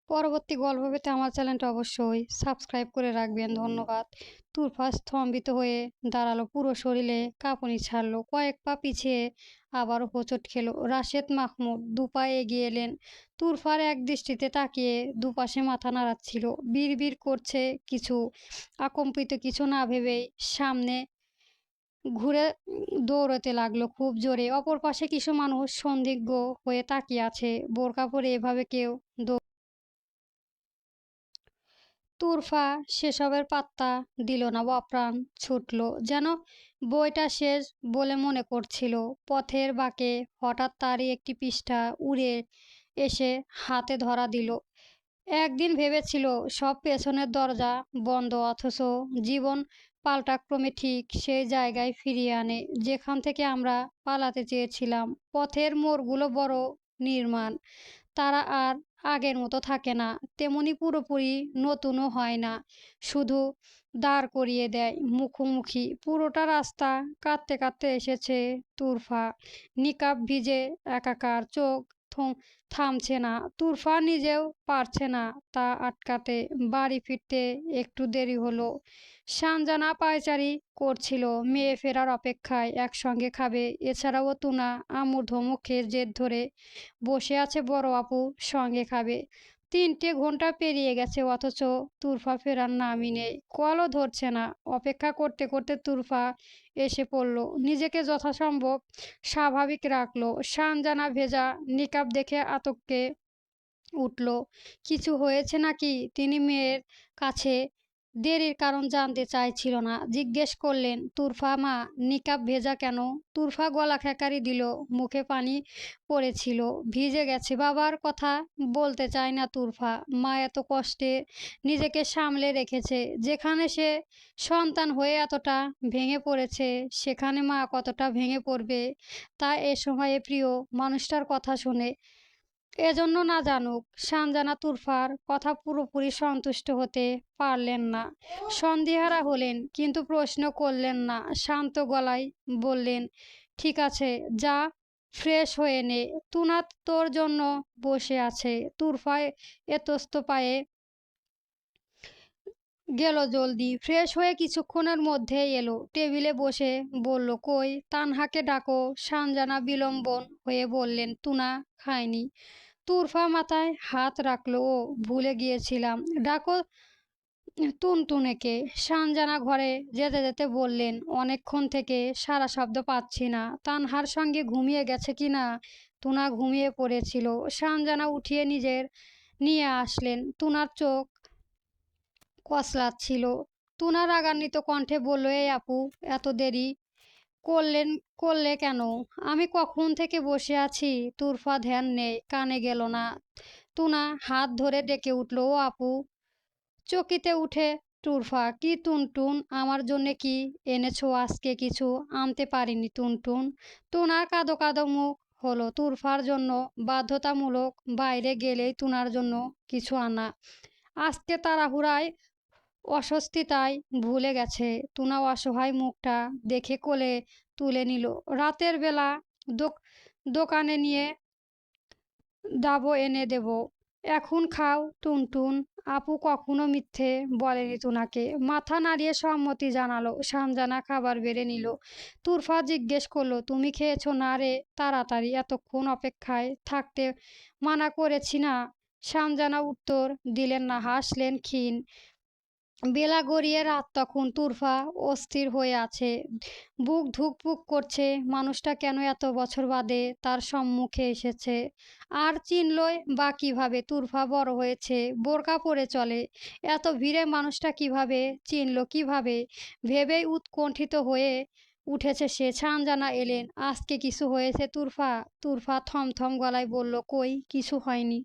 পরবর্তী গল্প পেতে আমার চ্যানেলটা অবশ্যই সাবস্ক্রাইব করে রাখবেন। ধন্যবাদ। তুরফা স্তম্ভিত হয়ে দাঁড়ালো, পুরো শরীরে কাঁপুনি ছাড়লো, কয়েক পা পিছিয়ে আবারও হোঁচট খেলো। রাশেদ মাহমুদ দুপা এগিয়ে এলেন। তুরফার এক দৃষ্টিতে তাকিয়ে দুপাশে মাথা নাড়াচ্ছিল, বিড়বিড় করছে কিছু। আকম্পিত কিছু না ভেবেই সামনে ঘুরে দৌড়তে লাগলো খুব জোরে। অপর পাশে কিছু মানুষ সন্দিগ্ধ হয়ে তাকিয়ে আছে। বোরকা পরে এভাবে কেউ তুরফা সেসবের পাত্তা দিল না, অপ্রাণ ছুটল, যেন বইটা শেষ বলে মনে করছিল। পথের বাঁকে হঠাৎ তারই একটি পৃষ্ঠা উড়ে এসে হাতে ধরা দিল। একদিন ভেবেছিল সব পেছনের দরজা বন্ধ, অথচ জীবন পাল্টাক্রমে ঠিক সেই জায়গায় ফিরিয়ে আনে যেখান থেকে আমরা পালাতে চেয়েছিলাম। পথের মোড়গুলো বড় নির্মাণ, তারা আর আগের মতো থাকে না, তেমনি পুরোপুরি নতুনও হয় না, শুধু দাঁড় করিয়ে দেয় মুখোমুখি। পুরোটা রাস্তা কাঁদতে কাঁদতে এসেছে তুরফা, নিকাব ভিজে একাকার, চোখ থামছে না। তুরফা নিজেও পারছে না তা আটকাতে। বাড়ি ফিরতে একটু দেরি হলো। সানজানা পায়চারি করছিল, মেয়ে ফেরার অপেক্ষায়, একসঙ্গে খাবে। এছাড়াও তুনা আমুর ধমকের জেদ ধরে বসে আছে, বড় আপু সঙ্গে খাবে। 3টে ঘন্টা পেরিয়ে গেছে, অথচ তুরফা ফেরার নামই নেই, কলও ধরছে না। অপেক্ষা করতে করতে তুরফা এসে পড়ল, নিজেকে যথাসম্ভব স্বাভাবিক রাখলো। সানজানা ভেজা নিকাব দেখে আতঙ্কে উঠল। কিছু হয়েছে নাকি? তিনি মেয়ের কাছে দেরির কারণ জানতে চাইছিল না, জিজ্ঞেস করলেন, তুরফা মা, নিকাব ভেজা কেন? তুরফা গলা খেকারি দিল, মুখে পানি পড়েছিল, ভিজে গেছে। বাবার কথা বলতে চায় না তুরফা। মা এত কষ্টে নিজেকে সামলে রেখেছে, যেখানে সে সন্তান হয়ে এতটা ভেঙে পড়েছে, সেখানে মা কতটা ভেঙে পড়বে তা এ সময়ে প্রিয় মানুষটার কথা শুনে। এজন্য না জানুক। সানজানা তুরফার কথা পুরোপুরি সন্তুষ্ট হতে পারলেন না, সন্দিহারা হলেন, কিন্তু প্রশ্ন করলেন না। শান্ত গলায় বললেন, ঠিক আছে, যা ফ্রেশ হয়ে নে, তুনা তোর জন্য বসে আছে। তুরফা এতস্ত পায়ে গেল জলদি, ফ্রেশ হয়ে কিছুক্ষণের মধ্যেই এলো, টেবিলে বসে বলল, কই তানহাকে ডাকো। সানজানা বিলম্বন হয়ে বললেন, তুনা খায়নি। তুরফা মাথায় হাত রাখলো, ও ভুলে গিয়েছিলাম, ডাকো টুনটুনেকে। সানজানা ঘরে যেতে যেতে বললেন, অনেকক্ষণ থেকে সারা শব্দ পাচ্ছি না, তানহার সঙ্গে ঘুমিয়ে গেছে কি না? তুনা ঘুমিয়ে পড়েছিল। সানজানা উঠিয়ে নিয়ে আসলেন। তুনার চোখ কসলাচ্ছিল। তুনা রাগান্বিত কণ্ঠে বলল, এই আপু, এত দেরি করলেন করলে কেন? আমি কখন থেকে বসে আছি। তুরফা ধ্যান নেই, কানে গেল না। তুনা হাত ধরে ডেকে উঠল, ও আপু। চকিতে উঠে তুরফা, কি টুনটুন, আমার জন্যে কি এনেছো আজকে? কিছু আনতে পারিনি টুনটুন। তুনার কাঁদো কাঁদো মুখ হলো। তুরফার জন্য বাধ্যতামূলক বাইরে গেলেই তুনার জন্য কিছু আনা। আজকে তাড়াহুড়ায় অস্বস্তি তাই ভুলে গেছে। তুনা অসহায় মুখটা দেখে কোলে তুলে নিল। রাতের বেলা দোকানে নিয়ে ডাবো এনে দেব, এখন খাও টুনটুন। আপু কখনো মিথ্যে বলেনি তুনাকে। মাথা নাড়িয়ে সম্মতি জানালো। সানজানা খাবার বেড়ে নিল। তুরফা জিজ্ঞেস করলো, তুমি খেয়েছো না রে? তাড়াতাড়ি, এতক্ষণ অপেক্ষায় থাকতে মানা করেছি না? সানজানা উত্তর দিলেন না, হাসলেন ক্ষীণ। বেলা গড়িয়ে রাত তখন। তুরফা অস্থির হয়ে আছে, বুক ধুকপুক করছে। মানুষটা কেন এত বছর বাদে তার সম্মুখে এসেছে? আর চিনলই বা কিভাবে? তুরফা বড় হয়েছে, বোরকা পরে চলে, এত ভিড়ে মানুষটা কিভাবে চিনল, কিভাবে? ভেবেই উৎকণ্ঠিত হয়ে উঠেছে সে। সানজানা এলেন, আজকে কিছু হয়েছে তুরফা? তুরফা থমথম গলায় বলল, কই কিছু হয়নি।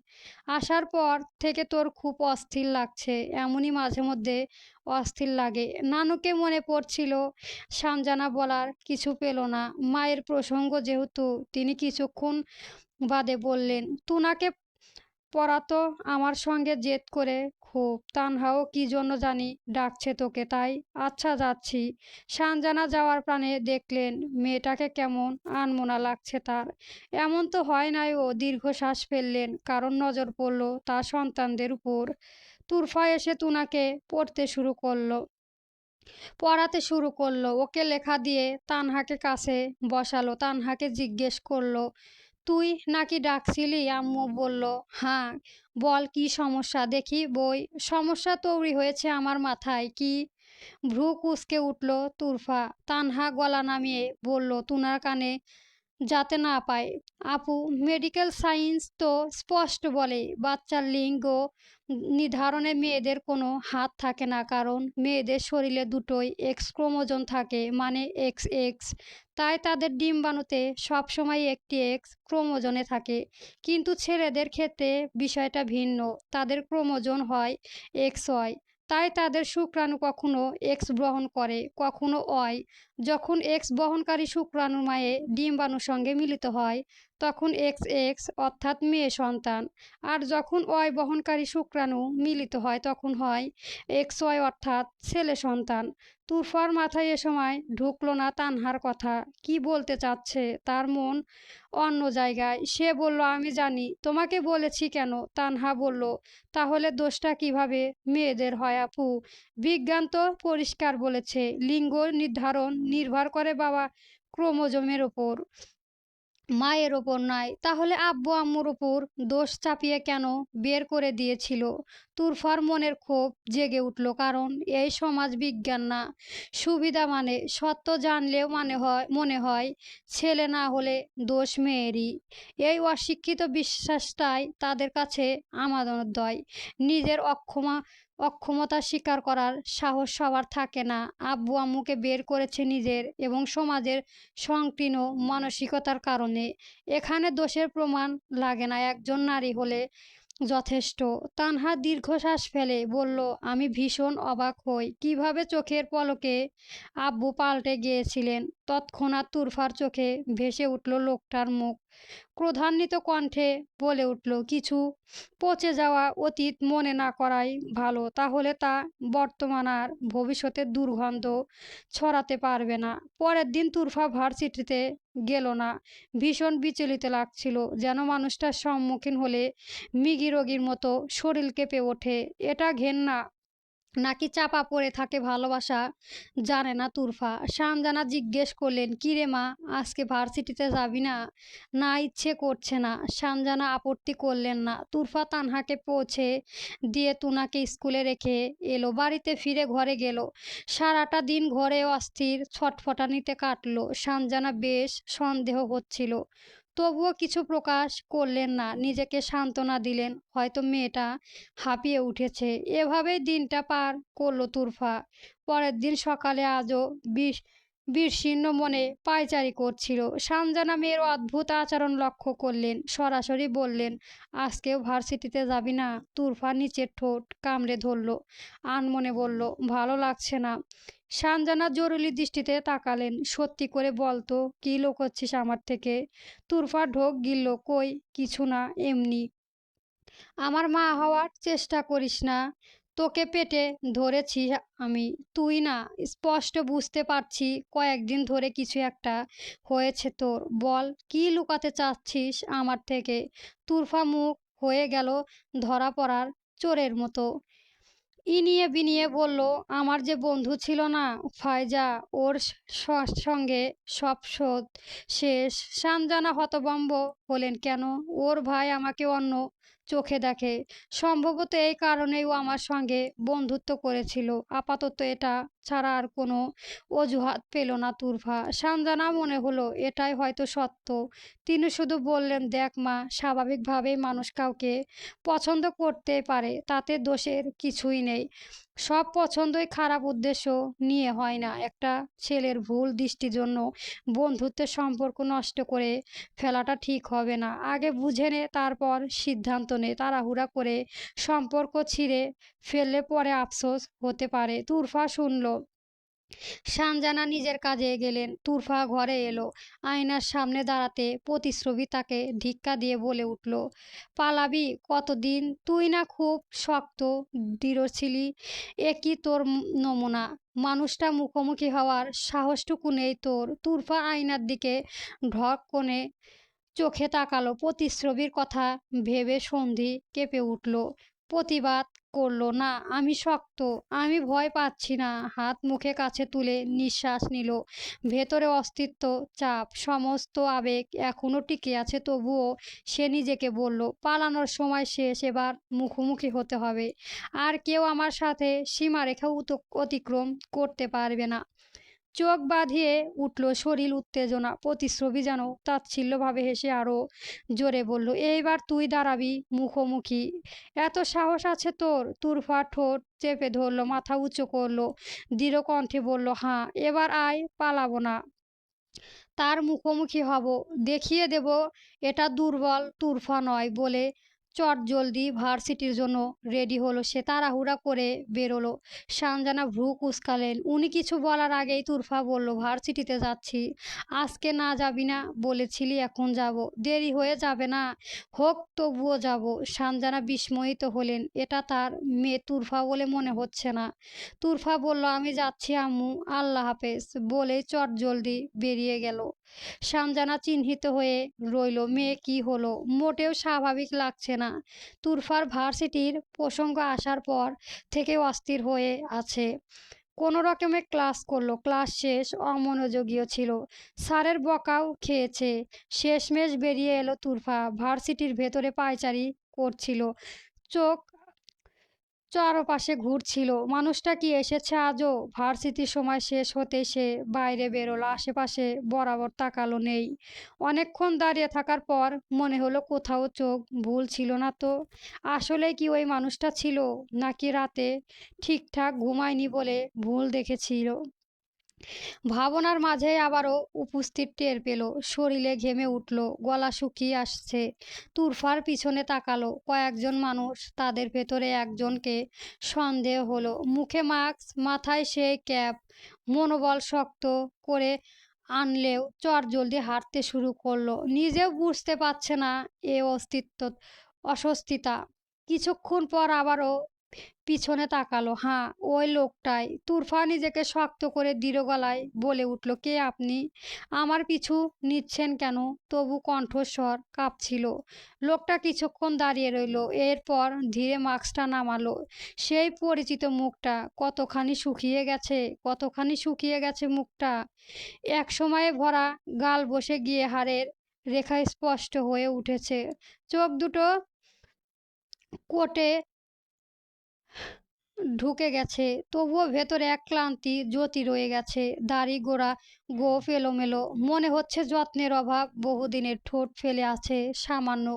আসার পর থেকে তোর খুব অস্থির লাগছে। এমনই মাঝে মধ্যে অস্থির লাগে। নানুকে মনে পড়ছিল। সানজানা বলার কিছু পেল না। মায়ের প্রসঙ্গ যেহেতু, তিনি কিছুক্ষণ বাদে বললেন, তুনাকে পড়া তো আমার সঙ্গে জেদ করে খুব। তানহাও কি জন্য জানি ডাকছে তোকে, তাই আচ্ছা যাচ্ছি। সানজানা যাওয়ার প্রাণে দেখলেন মেয়েটাকে কেমন আনমনা লাগছে তার। এমন তো হয় নাই। ও দীর্ঘশ্বাস ফেললেন, কারণ নজর পড়ল তার সন্তানদের উপর। তুরফা এসে তুনাকে পড়াতে শুরু করলো। ওকে লেখা দিয়ে তানহাকে কাছে বসালো। তানহাকে জিজ্ঞেস করলো, তুই নাকি ডাকছিলি? আম্মু বলল, হ্যাঁ। বল কি সমস্যা দেখি বই। সমস্যা তৈরি হয়েছে আমার মাথায়। কি? ভ্রু কুঁচকে উঠল তুরফা। তানহা গলা নামিয়ে বলল তুনার কানে যাতে না পায়, আপু, মেডিকেল সায়েন্স তো স্পষ্ট বলে বাচ্চার লিঙ্গ নির্ধারণে মেয়েদের কোনো হাত থাকে না, কারণ মেয়েদের শরীরে দুটোই এক্স ক্রোমোজোম থাকে, মানে এক্স এক্স। তাই তাদের ডিম্বাণুতে সবসময় একটি এক্স ক্রোমোজোনে থাকে। কিন্তু ছেলেদের ক্ষেত্রে বিষয়টা ভিন্ন। তাদের ক্রোমোজোম হয় এক্স ওয়াই। তাই তাদের শুক্রাণু কখনো এক্স বহন করে, কখনো ওয়াই। যখন এক্স বহনকারী শুক্রাণু মায়ে ডিম্বাণুর সঙ্গে মিলিত হয় তখন এক্স এক্স অর্থাৎ মেয়ে সন্তান। আর যখন ওয়াই বহনকারী শুক্রাণু মিলিত হয় তখন হয় এক্স ওয়াই অর্থাৎ ছেলে সন্তান। তুরফার মাথায় এ সময় ঢুকলো না তানহার কথা কি বলতে চাচ্ছে। তার মন অন্য জায়গায়। সে বলল, আমি জানি। তোমাকে বলেছি কেন? তানহা বলল, তাহলে দোষটা কিভাবে মেয়েদের হয় আপু? বিজ্ঞান তো পরিষ্কার বলেছে লিঙ্গ নির্ধারণ নির্ভর করে বাবা ক্রোমোজোমের ওপর, মায়ের ওপর নয়। তাহলে আব্বু আম্মুর ওপর দোষ চাপিয়ে কেন বের করে দিয়েছিল? তুরফার মনের ক্ষোভ জেগে উঠল, কারণ এই সমাজ বিজ্ঞান না, সুবিধা মানে সত্য জানলেও মনে হয় ছেলে না হলে দোষ মেয়েরই। এই অশিক্ষিত বিশ্বাসটাই তাদের কাছে আমানত দেয়। নিজের অক্ষমতা স্বীকার করার সাহস সবার থাকে না। আব্বু আম্মুকে বের করেছে নিজের এবং সমাজের সংকীর্ণ মানসিকতার কারণে। এখানে দোষের প্রমাণ লাগে না, একজন নারী হলে যথেষ্ট। তানহা দীর্ঘশ্বাস ফেলে বলল, আমি ভীষণ অবাক হই কিভাবে চোখের পলকে আব্বু পাল্টে গিয়েছিলেন। তৎক্ষণাৎ তুরফার চোখে ভেসে উঠল লোকটার মুখ। ক্রোধান্বিত কণ্ঠে বলে উঠল, কিছু পচে যাওয়া অতীত মনে না করাই ভালো, তাহলে তা বর্তমান আর ভবিষ্যতের দুর্গন্ধ ছড়াতে পারবে না। পরের দিন তুরফা ভার্সিটিতে গেল না। ভীষণ বিচলিত লাগছিল, যেন মানুষটার সম্মুখীন হলে মৃগী রোগীর মতো শরীর কেঁপে ওঠে। এটা ঘেন্না নাকি চাপা পড়ে থাকে ভালোবাসা জানে না তুরফা। শানজানা জিজ্ঞেস করলেন, কিরে মা, আজকে ভার্সিটিতে যাবি না? না, ইচ্ছে করছে না। শানজানা আপত্তি করলেন না। তুরফা তানহাকে পৌঁছে দিয়ে তুনাকে স্কুলে রেখে এলো। বাড়িতে ফিরে ঘরে গেল। সারাটা দিন ঘরে অস্থির ছটফটানিতে কাটলো। শানজানা বেশ সন্দেহ হচ্ছিল, তবুও কিছু প্রকাশ করলেন না। নিজেকে সান্ত্বনা দিলেন, হয়তো মেয়েটা হাঁপিয়ে উঠেছে। এভাবেই দিনটা পার করলো তুরফা। পরের দিন সকালে আজও বিষণ্ণ মনে পায়চারি করছিল। সানজানা মেয়ের অদ্ভুত আচরণ লক্ষ্য করলেন। সরাসরি বললেন, আজকেও ভার্সিটিতে যাবি না? তুরফা নিচের ঠোঁট কামড়ে ধরল, আনমনে বলল, ভালো লাগছে না। সানজানা জরুরি দৃষ্টিতে তাকালেন, সত্যি করে বলতো, কি লুকোচ্ছিস আমার থেকে? তুরফা ঢোক গিলল, কই কিছু না, এমনি। আমার মা হওয়ার চেষ্টা করিস না। তোকে পেটে ধরেছি আমি, তুই না। স্পষ্ট বুঝতে পারছি কয়েকদিন ধরে কিছু একটা হয়েছে তোর। বল, কি লুকাতে চাচ্ছিস আমার থেকে? তুরফা মুখ হয়ে গেল ধরা পড়ার চোরের মতো। ইনিয়ে বিনিয়ে বলল, আমার যে বন্ধু ছিল না ফায়জা, ওর সঙ্গে সব শোধ শেষ। সানজানা হতভম্ব হলেন, কেন? ওর ভাই আমাকে অন্য চোখে দেখে। সম্ভবত এই কারণেই ও আমার সঙ্গে বন্ধুত্ব করেছিল। আপাতত এটা ছাড়া আর কোনো অজুহাত পেল না তুরফা। সানজানা মনে হলো এটাই হয়তো সত্য। তিনি শুধু বললেন, দেখ মা, স্বাভাবিকভাবেই মানুষ কাউকে পছন্দ করতে পারে, তাতে দোষের কিছুই নেই। সব পছন্দই খারাপ উদ্দেশ্য নিয়ে হয় না। একটা ছেলের ভুল দৃষ্টির জন্য বন্ধুত্বের সম্পর্ক নষ্ট করে ফেলাটা ঠিক হবে না। আগে বুঝে নে, তারপর সিদ্ধান্ত নে। তাড়াহুড়া করে সম্পর্ক ছিঁড়ে ফেললে পরে আফসোস হতে পারে। তুরফা শুনল, সানজানা নিজের কাজে গেলেন। তুরফা ঘরে এলো। আয়নার সামনে দাঁড়াতে প্রতিশ্রুতি তাকে ধিক্কা দিয়ে বলে উঠল, পালাবি কতদিন? তুই না খুব শক্ত দৃঢ় ছিলি। এ কি তোর নমুনা? মানুষটা মুখোমুখি হওয়ার সাহসটুকু নেই তোর। তুরফা আয়নার দিকে ঢক কোণে চোখে তাকালো। প্রতিশ্রুতির কথা ভেবে সন্ধি কেঁপে উঠল। প্রতিবাদ করল, না আমি শক্ত, আমি ভয় পাচ্ছি না। হাত মুখে কাছে তুলে নিঃশ্বাস নিল। ভেতরে অস্তিত্ব, চাপ, সমস্ত আবেগ এখনো টিকে আছে। তবুও সে নিজেকে বলল, পালানোর সময় শেষ, এবার মুখোমুখি হতে হবে। আর কেউ আমার সাথে সীমারেখা অতিক্রম করতে পারবে না। চোখ বাঁধিয়ে উঠল শরীর উত্তেজনা। প্রতিশ্রুতি যেন তাচ্ছিল্যভাবে হেসে আরো জোরে বলল, এইবার তুই দাঁড়াবি মুখোমুখি। এত সাহস আছে তোর? তুরফা ঠোঁট চেপে ধরলো, মাথা উঁচু করলো, দৃঢ় কণ্ঠে বলল, হাঁ, এবার আয়, পালাবো না। তার মুখোমুখি হব, দেখিয়ে দেব এটা দুর্বল তুরফা নয়। বলে চটজলদি ভার্সিটির জন্য রেডি হলো সে। তাড়াহুড়া করে বেরোলো। সানজানা ভ্রু কুঁচকালেন। উনি কিছু বলার আগেই তুরফা বলল, ভার্সিটিতে যাচ্ছি। আজকে না যাবি না বলেছিলি, এখন যাব। দেরি হয়ে যাবে না? হোক, তবুও যাব। সানজানা বিস্ময়িত হলেন। এটা তার মেয়ে তুরফা বলে মনে হচ্ছে না। তুরফা বলল, আমি যাচ্ছি আম্মু, আল্লাহ হাফেজ। বলেই চটজলদি বেরিয়ে গেল। সানজানা চিহ্নিত হয়ে রইল। মেয়ে কি হলো? মোটেও স্বাভাবিক লাগছে না। তুরফার ভার্সিটির প্রসঙ্গ আসার পর থেকে অস্থির হয়ে আছে। কোনো রকমে ক্লাস করলো। ক্লাস শেষ, অমনোযোগীও ছিল। স্যারের বকাও খেয়েছে। শেষমেশ বেরিয়ে এলো তুরফা। ভার্সিটির ভেতরে পায়চারি করছিল। চোখ চারপাশে ঘুরছিল। মানুষটা কি এসেছে আজও? ভার্সিটির সময় শেষ হতেই সে বাইরে বেরোলো। আশেপাশে বরাবর তাকালো, নেই। অনেকক্ষণ দাঁড়িয়ে থাকার পর মনে হলো কোথাও চোখ ভুল ছিল না তো। আসলে কি ওই মানুষটা ছিল, নাকি রাতে ঠিকঠাক ঘুমায়নি বলে ভুল দেখেছিল? ভাবনার মাঝেই আবারও উপস্থিত টের পেল। শরীরে ঘেমে উঠল, গলা শুকিয়ে আসছে। তুরফার পিছনে তাকালো। কয়েকজন মানুষ। তাদের ভেতরে একজনকে সন্দেহ হলো। মুখে মাস্ক, মাথায় সেই ক্যাপ। মনোবল শক্ত করে আনলেও চটজলদি হাঁটতে শুরু করলো। নিজেও বুঝতে পারছে না এ অস্বস্তিতা। কিছুক্ষণ পর আবারও পিছনে তাকালো। হাঁ, ওই লোকটাই। তুরফা নিজেকে শক্ত করে দৃঢ় গলায় বলে উঠল, কে আপনি? আমার পিছু নিচ্ছেন কেন? তবু কণ্ঠস্বর কাঁপছিল। লোকটা কিছুক্ষণ দাঁড়িয়ে রইল। এরপর ধীরে মাস্কটা নামালো। সেই পরিচিত মুখটা। কতখানি শুকিয়ে গেছে, কতখানি শুকিয়ে গেছে মুখটা। এক সময়ে ভরা গাল বসে গিয়ে হাড়ের রেখা স্পষ্ট হয়ে উঠেছে। চোখ দুটো কোটে ঢুকে গেছে, তবুও ভেতরে এক ক্লান্তি জ্যোতি রয়ে গেছে। দাড়ি গোড়া গোঁফ এলোমেলো, মনে হচ্ছে যত্নের অভাব বহুদিনের। ঠোঁট ফেলে আছে সামান্য,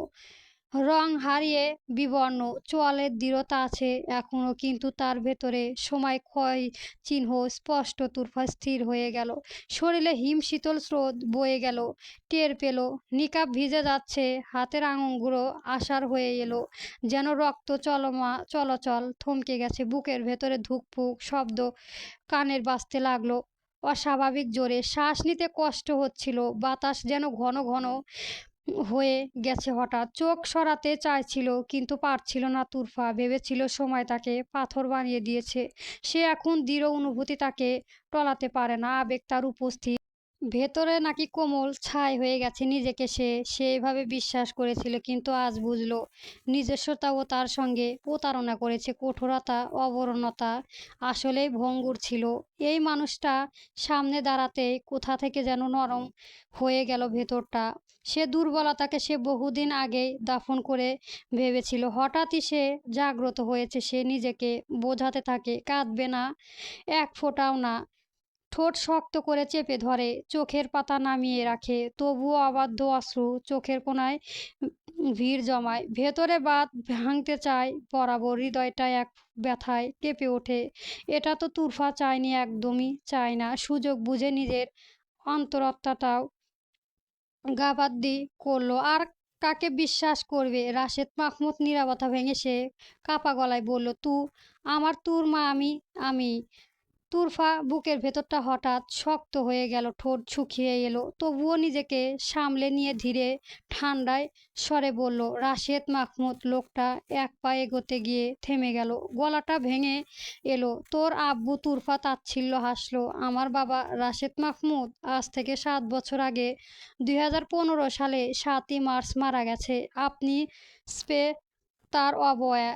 রং হারিয়ে বিবর্ণ। চোয়ালের দৃঢ়তা আছে এখনো, কিন্তু তার ভেতরে সময় ক্ষয় চিহ্ন স্পষ্ট। তুরফা স্থির হয়ে গেল। শরীরে হিমশীতল স্রোত বয়ে গেল। টের পেল নিকাব ভিজে যাচ্ছে। হাতের আঙুলগুলো আষাঢ় হয়ে এলো, যেন রক্ত চলাচল থমকে গেছে। বুকের ভেতরে ধুকপুক শব্দ কানের বাজতে লাগলো অস্বাভাবিক জোরে। শ্বাস নিতে কষ্ট হচ্ছিল। বাতাস যেন ঘন ঘন হয়ে গেছে হঠাৎ। চোখ সরাতে চাইছিল, কিন্তু পারছিল না। তুরফা ভেবেছিল সময় তাকে পাথর বানিয়ে দিয়েছে। সে এখন দৃঢ় অনুভূতি তাকে টলাতে পারে না। আবেগ তার উপস্থিত, ভেতরে নাকি কোমল ছাই হয়ে গেছে। নিজেকে সে সেইভাবে বিশ্বাস করেছিল, কিন্তু আজ বুঝলো নিজস্বতাও তার সঙ্গে প্রতারণা করেছে। কঠোরতা, অবরণতা আসলেই ভঙ্গুর ছিল। এই মানুষটা সামনে দাঁড়াতেই কোথা থেকে যেন নরম হয়ে গেল ভেতরটা। সে দুর্বলতাকে সে বহুদিন আগেই দাফন করে ভেবেছিল। হঠাৎই সে জাগ্রত হয়েছে। সে নিজেকে বোঝাতে থাকে, কাঁদবে না, এক ফোঁটাও না। ঠোঁট শক্ত করে চেপে ধরে, চোখের পাতা নামিয়ে রাখে। তবুও অবাধ্য অশ্রু চোখের কোণায় ভিড় জমায়। ভেতরে বাঁধ ভাঙতে চায় বরাবর। হৃদয়টা এক ব্যথায় কেঁপে ওঠে। এটা তো তুরফা চায়নি, একদমই চায় না। সুযোগ বুঝে নিজের অন্তরাত্মাটাও গাবাদ্দি করলো। আর কাকে বিশ্বাস করবে? রাশেদ মাহমুদ। নীরবতা ভেঙে সে কাপা গলায় বলল, আমার তোর মা, আমি আমি তুরফা বুকের ভেতরটা হঠাৎ শক্ত হয়ে গেল, ঠোঁট শুকিয়ে এলো, তবুও নিজেকে সামলে নিয়ে ধীরে ঠান্ডায় স্বরে বলল, রাশেদ মাহমুদ। লোকটা এক পা এগোতে গিয়ে থেমে গেল, গলাটা ভেঙে এলো। তোর আব্বু? তুরফা তাচ্ছিল্য হাসলো। আমার বাবা রাশেদ মাহমুদ আজ থেকে 7 বছর আগে 2015 সালে 7ই মার্চ মারা গেছে। আপনি স্পে তার অবয়া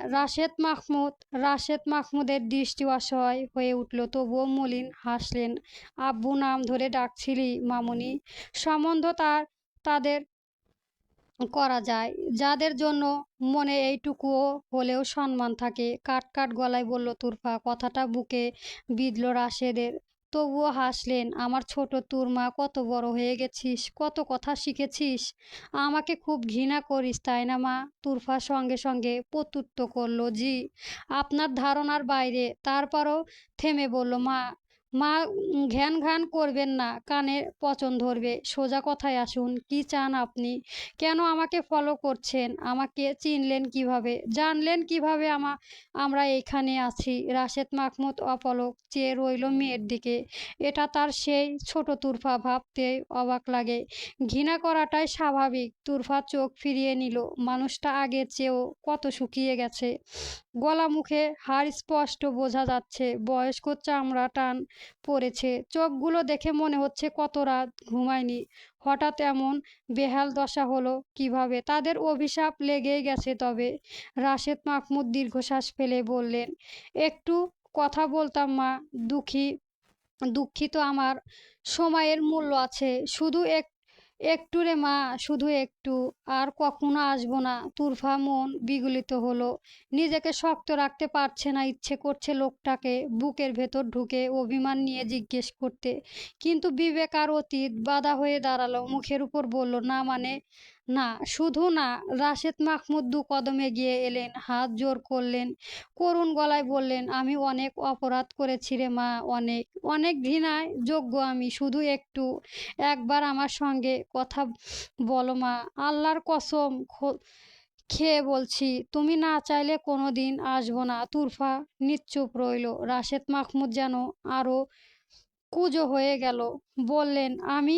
রাশেদ মাহমুদের দৃষ্টি অসহায় হয়ে উঠল, তবুও মলিন হাসলেন। আব্বু নাম ধরে ডাকছিলি মামুনি। সম্বন্ধ তাদের করা যায় যাদের জন্য মনে এইটুকুও হলেও সম্মান থাকে। কাট কাট গলায় বলল তুরফা। কথাটা বুকে বিঁধল রাশেদের, তবুও হাসলেন। আমার ছোট তুরমা, কত বড় হয়ে গেছিস, কত কথা শিখেছিস। আমাকে খুব ঘৃণা করিস তাই না মা? তুরফা সঙ্গে সঙ্গে প্রত্যুত্তর করল, জি, আপনার ধারণার বাইরে। তারপরও থেমে বলল, মা মা ঘ্যান ঘ্যান করবেন না, কানে পচন ধরবে। সোজা কথায় আসুন, কি চান আপনি? কেন আমাকে ফলো করছেন? আমাকে চিনলেন কিভাবে, জানলেন কিভাবে আমরা এখানে আছি? রাশেদ মাহমুদ অপলক চেয়ে রইল মেয়ের দিকে। এটা তার সেই ছোট তুরফা, ভাবতে অবাক লাগে। ঘৃণা করাটাই স্বাভাবিক। তুরফা চোখ ফিরিয়ে নিল। মানুষটা আগের চেয়েও কত শুকিয়ে গেছে। গলা মুখে হাড় স্পষ্ট বোঝা যাচ্ছে। বয়স্ক চামড়া টান পড়েছে। চোখগুলো দেখে মনে হচ্ছে কত রাত ঘুমায়নি। হঠাৎ এমন বেহাল দশা হলো কিভাবে? তাদের অভিশাপ লেগেই গেছে তবে। রাশেদ মাহমুদ দীর্ঘশ্বাস ফেলে বললেন, একটু কথা বলতাম মা। দুঃখিত, আমার সময়ের মূল্য আছে। শুধু একটু রে মা, শুধু একটু। আর কখনো আসবো না। তুরফা মন বিগলিত হলো। নিজেকে শক্ত রাখতে পারছে না। ইচ্ছে করছে লোকটাকে বুকের ভেতর ঢুকে অভিমান নিয়ে জিজ্ঞেস করতে, কিন্তু বিবেক আর অতীত বাধা হয়ে দাঁড়ালো। মুখের উপর বলল, না মানে? না, শুধু না। রাশেদ মাহমুদ 2 কদম এগিয়ে এলেন, হাত জোর করলেন, করুণ গলায় বললেন, আমি অনেক অপরাধ করেছি রে মা, অনেক অনেক ঘৃণায় যোগ্য আমি। শুধু একবার আমার সঙ্গে কথা বলো মা। আল্লাহর কসম খেয়ে বলছি, তুমি না চাইলে কোনো দিন আসবো না। তুরফা নিশ্চুপ রইল। রাশেদ মাহমুদ যেন আরো কুঁজো হয়ে গেল। বললেন, আমি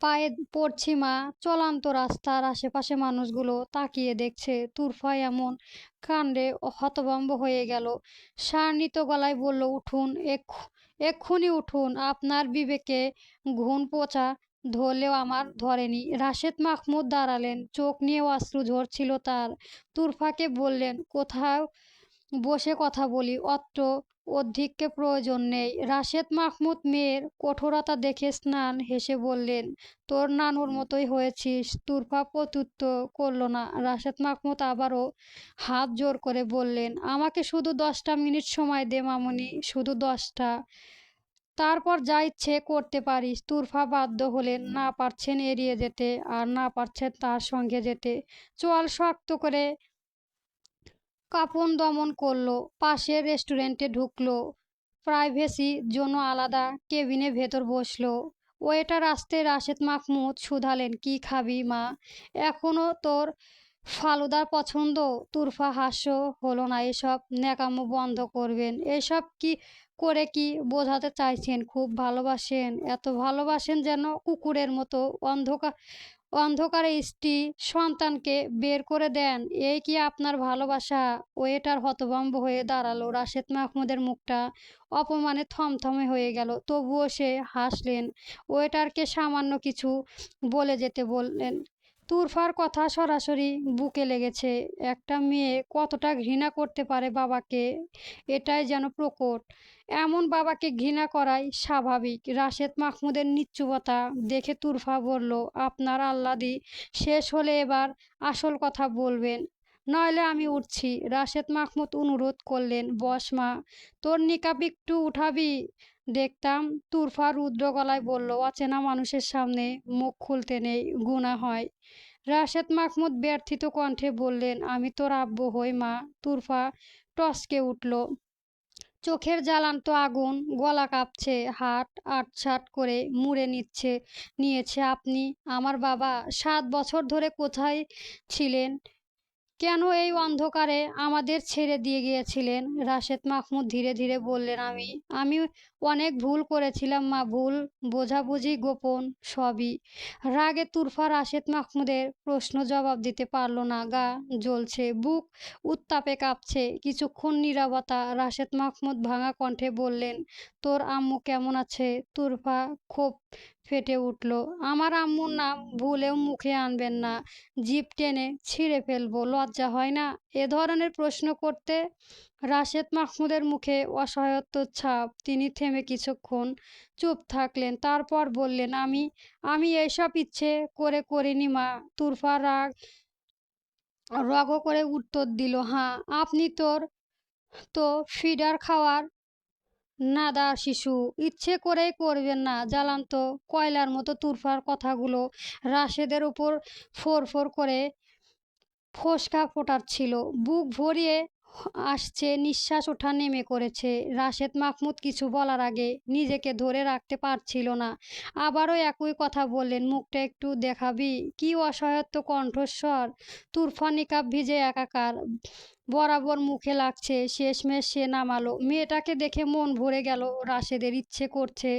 পায়ে পড়ছি মা। চলন্ত রাস্তার আশেপাশে মানুষগুলো তাকিয়ে দেখছে। তুরফা এমন কাণ্ডে হতভম্ব হয়ে গেল। শাণিত গলায় বলল, উঠুন, এক্ষুনি উঠুন। আপনার বিবেকে ঘুণ পোঁচা ধরলেও আমার ধরেনি। রাশেদ মাহমুদ দাঁড়ালেন, চোখ নিয়ে অশ্রু ঝরছিল তার। তুরফাকে বললেন, কোথাও বসে কথা বলি, অত্র অধিককে প্রয়োজন নেই। রাশেদ মাহমুদ মেয়ের কঠোরতা দেখে স্নান হেসে বললেন, তোর নানুর মতোই হয়েছিস। তুরফা প্রত্যুত্তর করল না। রাশেদ মাহমুদ আবারও হাত জোর করে বললেন, আমাকে শুধু 10টা মিনিট সময় দে মামুনি, শুধু 10টা। তারপর যা ইচ্ছে করতে পারিস। তুরফা বাধ্য হলেন, না পারছেন এড়িয়ে যেতে, আর না পারছেন তার সঙ্গে যেতে। চোয়াল শক্ত করে কাঁপন দমন করল। পাশের রেস্টুরেন্টে ঢুকলো, প্রাইভেসির জন্য আলাদা কেবিনে ভেতর বসলো। ওয়েটার আসতে রাশেদ মাহমুদ শুধালেন, কি খাবি মা? এখনো তোর ফালুদার পছন্দ? তুরফা হাস্য হলো না। এসব ন্যাকামো বন্ধ করবেন। এসব কি করে কি বোঝাতে চাইছেন? খুব ভালোবাসেন? এত ভালোবাসেন যেন কুকুরের মতো অন্ধকারে স্ত্রী সন্তানকে বের করে দেন, এই কি আপনার ভালোবাসা? ওয়েটার হতভম্ব হয়ে দাঁড়ালো। রাশেদ মাহমুদের মুখটা অপমানে থমথমে হয়ে গেল, তবুও সে হাসলেন। ওয়েটারকে সামান্য কিছু বলে যেতে বললেন। তুরফার কথা সরাসরি বুকে লেগেছে। একটা মেয়ে কতটা ঘৃণা করতে পারে বাবাকে, এটাই যেন প্রকট। এমন বাবাকে ঘৃণা করাই স্বাভাবিক। রাশেদ মাহমুদের নিশ্চুপতা দেখে তুরফা বলল, আপনার আহ্লাদি শেষ হলে এবার আসল কথা বলবেন, নইলে আমি উঠছি। রাশেদ মাহমুদ অনুরোধ করলেন, বস মা, তোর নিকাব একটু উঠাবি দেখতাম। তুরফা রুদ্র গলায় বলল, অচেনা মানুষের সামনে মুখ খুলতে নেই, গুনাহ হয়। রাশেদ মাহমুদ ব্যর্থিত কণ্ঠে বললেন, আমি তোর আব্বু হই মা। তুরফা টসকে উঠল, চোখের জ্বালান্ত আগুন, গলা কাঁপছে, হাত আটসাট করে মুড়ে নিয়েছে। আপনি আমার বাবা? 7 বছর ধরে কোথায় ছিলেন? কেন এই অন্ধকারে আমাদের ছেড়ে দিয়ে গিয়েছিলেন? রাশেদ মাহমুদ ধীরে ধীরে বললেন, আমি আমি অনেক ভুল করেছিলাম মা, ভুল বোঝাবুঝি, গোপন সবই। রাগে তুরফা রাশেদ মাহমুদের প্রশ্ন জবাব দিতে পারল না। গা জ্বলছে, বুক উত্তাপে কাঁপছে। কিছুক্ষণ নীরবতা। রাশেদ মাহমুদ ভাঙা কণ্ঠে বললেন, তোর আম্মু কেমন আছে? তুরফা ক্ষোভ ফেটে উঠল। আমার আম্মুর নাম ভুলেও মুখে আনবেন না, জিভ টেনে ছিঁড়ে ফেলবো। লজ্জা হয় না এ ধরনের প্রশ্ন করতে? রাশেদ মাহমুদের মুখে অসহায়ত্বের ছাপ। তিনি থেমে কিছুক্ষণ চুপ থাকলেন, তারপর বললেন, আমি আমি এইসব ইচ্ছে করে করিনি মা। তুরফা রগ করে উত্তর দিল, হ্যাঁ আপনি তো ফিডার খাওয়ার নাদার শিশু, ইচ্ছে করেই করবেন না। জ্বালান্ত কয়লার মতো তুরফার কথাগুলো রাশেদের উপর ফোর করে ফোসকা ফোটাচ্ছিল। বুক ভরিয়ে আসছে, নিঃশ্বাস ওঠা নেমে করেছে। রাশেদ মাহমুদ কিছু বলার আগে নিজেকে ধরে রাখতে পারছিল না। আবারও একই কথা বললেন, মুখটা একটু দেখাবি? কি অসহায়ত্ব কণ্ঠস্বর! তুরফা নিকাব ভিজে একাকার, বরাবর মুখে লাগছে। শেষমেশ সে নামালো। মেয়েটাকে দেখে মন ভরে গেল রাশেদের। ইচ্ছে করছে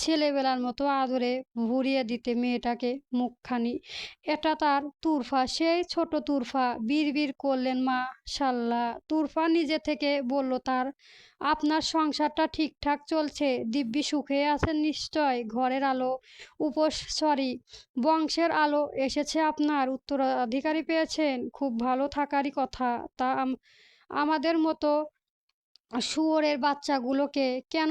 ছেলেবেলার মতো আদরে ভরিয়ে দিতে মেয়েটাকে মুখখানি। এটা তার তুরফা, সেই ছোট তুরফা। বিড়বিড় করলেন, মাশাআল্লাহ। তুরফা নিজে থেকে বলল, আপনার সংসারটা ঠিকঠাক চলছে? দিব্যি সুখে আছেন নিশ্চয়? ঘরের আলো সরি, বংশের আলো এসেছে আপনার, উত্তরাধিকারী পেয়েছেন, খুব ভালো থাকারই কথা। তা আমাদের মতো শুয়োরের বাচ্চাগুলোকে কেন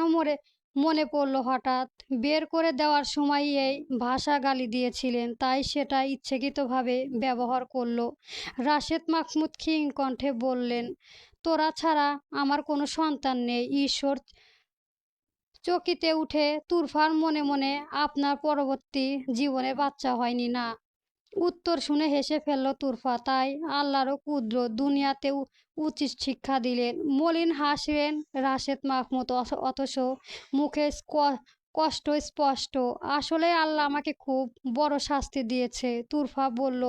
মনে পড়ল হঠাৎ? বের করে দেওয়ার সময় এই ভাষা গালি দিয়েছিলেন, তাই সেটা ইচ্ছাকৃতভাবে ব্যবহার করল। রাশেদ মাহমুদ ক্ষীণ কণ্ঠে বললেন, তোরা ছাড়া আমার কোনো সন্তান নেই। ঈশ্বর চকিতে উঠে তুরফার মনে মনে, আপনার পরবর্তী জীবনে বাচ্চা হয়নি না? উত্তর শুনে হেসে ফেলল তুরফা। তাই আল্লাহরও কুদরত, দুনিয়াতেও উচিত শিক্ষা দিলেন। মলিন হাসলেন রাশেদ মাহমুদ, অথচ মুখে কষ্ট স্পষ্ট। আসলে আল্লাহ আমাকে খুব বড় শাস্তি দিয়েছে। তুরফা বলল,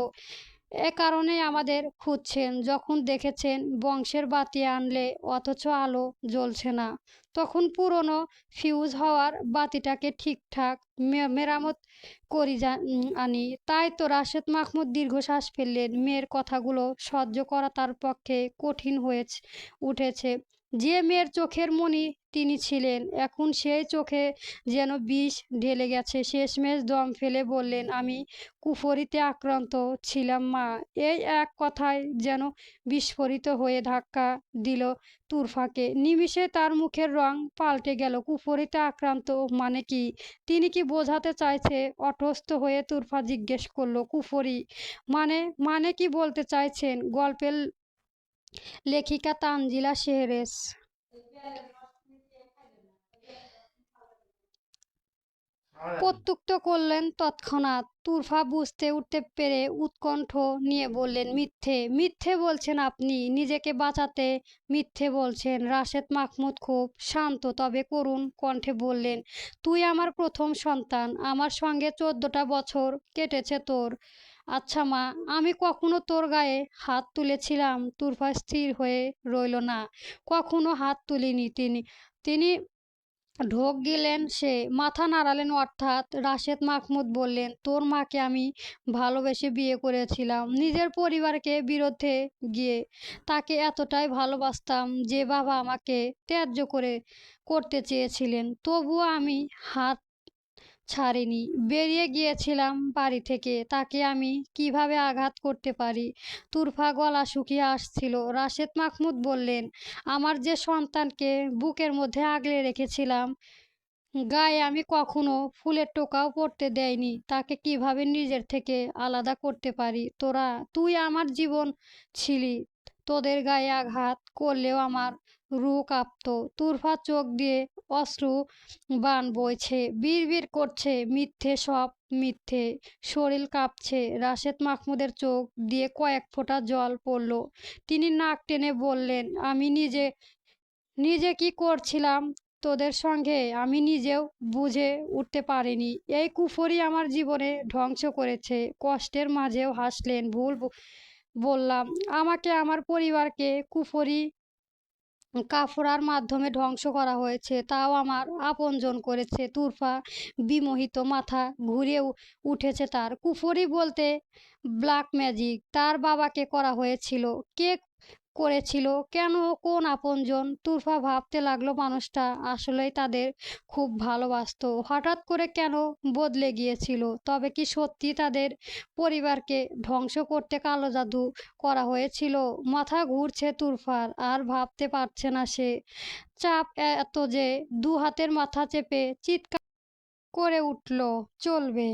এ কারণেই আমাদের খুঁজছেন। যখন দেখেছেন বংশের বাতি আনলে অথচ আলো জ্বলছে না, তখন পুরনো ফিউজ হওয়ার বাতিটাকে ঠিকঠাক মেরামত আনি। তাই তো। রাশেদ মাহমুদ দীর্ঘশ্বাস ফেললেন। মেয়ের কথাগুলো সহ্য করা তার পক্ষে কঠিন হয়ে উঠেছে। যে মেয়ের চোখের মণি তিনি ছিলেন, এখন সেই চোখে যেন বিষ ঢেলে গেছে। শেষমেশ দম ফেলে বললেন, আমি কুফরিতে আক্রান্ত ছিলাম মা। এই এক কথায় যেন বিস্ফোরিত হয়ে ধাক্কা দিল তুরফাকে। নিমিষে তার মুখের রং পাল্টে গেল। কুফরিতে আক্রান্ত মানে কি? তিনি কি বোঝাতে চাইছে? অটস্থ হয়ে তুরফা জিজ্ঞেস করল, কুফরি মানে? মানে কি বলতে চাইছেন? গল্পের লেখিকা তানজিলা শেহরেজ প্রত্যুক্ত করলেন তৎক্ষণাৎ। তুরফা বুঝতে উঠতে পেরে উৎকণ্ঠ নিয়ে বললেন, মিথ্যে মিথ্যে বলছেন আপনি, নিজেকে বাঁচাতে মিথ্যে বলছেন। রাশেদ মাহমুদ খুব শান্ত তবে করুণ কণ্ঠে বললেন, তুই আমার প্রথম সন্তান, আমার সঙ্গে 14টা বছর কেটেছে তোর। আচ্ছা মা, আমি কখনো তোর গায়ে হাত তুলেছিলাম? তুরফা স্থির হয়ে রইল না। কখনো হাত তুলিনি তিনি তিনি ঢোক গিলেন সে, মাথা নাড়ালেন অর্থাৎ। রাশেদ মাহমুদ বললেন, তোর মাকে আমি ভালোবেসে বিয়ে করেছিলাম, নিজের পরিবারকে বিরুদ্ধে গিয়ে। তাকে এতটাই ভালোবাসতাম যে বাবা আমাকে ত্যায্য করতে চেয়েছিলেন, তবুও আমি হাত ছাড়িনি। বেরিয়ে গিয়েছিলাম বাড়ি থেকে। তাকে আমি কিভাবে আঘাত করতে পারি? তুরফা গলা শুকিয়ে আসছিল। রাশেদ মাহমুদ বললেন, আমার যে সন্তানকে বুকের মধ্যে আগলে রেখেছিলাম, গায়ে আমি কখনো ফুলের টোকাও পড়তে দেয়নি, তাকে কিভাবে নিজের থেকে আলাদা করতে পারি? তুই আমার জীবন ছিলি, তোদের গায়ে আঘাত করলেও আমার রু কাঁপত। তুরফা চোখ দিয়ে অশ্রু বান বইছে, বিড়বিড় করছে, মিথ্যে, সব মিথ্যে। শরীর কাঁপছে। রাশেদ মাহমুদের চোখ দিয়ে কয়েক ফোঁটা জল পড়ল। তিনি নাক টেনে বললেন, আমি নিজে নিজে কি করছিলাম তোদের সঙ্গে আমি নিজেও বুঝে উঠতে পারিনি। এই কুফরি আমার জীবনে ধ্বংস করেছে। কষ্টের মাঝেও হাসলেন। বললাম, আমাকে আমার পরিবারকে কুফরি কাফরার মাধ্যমে ধ্বংস করা হয়েছে, তাও আমার আপনজন করেছে। তুরফা বিমোহিত, মাথা ঘুরে উঠেছে তার। কুফরি বলতে ব্ল্যাক ম্যাজিক তার বাবাকে করা হয়েছিল। কে করেছিল? কেন? কোন আপনজন? তুরফা ভাবতে লাগলো মানুষটা আসলেই তাদের খুব ভালোবাসতো। হঠাৎ করে কেন বদলে গিয়েছিল? তবে কি সত্যি তাদের পরিবারকে ধ্বংস করতে কালো জাদু করা হয়েছিল? মাথা ঘুরছে তুরফার, আর ভাবতে পারছে না সে। চাপ এত যে দু হাতের মাথা চেপে চিৎকার করে উঠল, চলবে।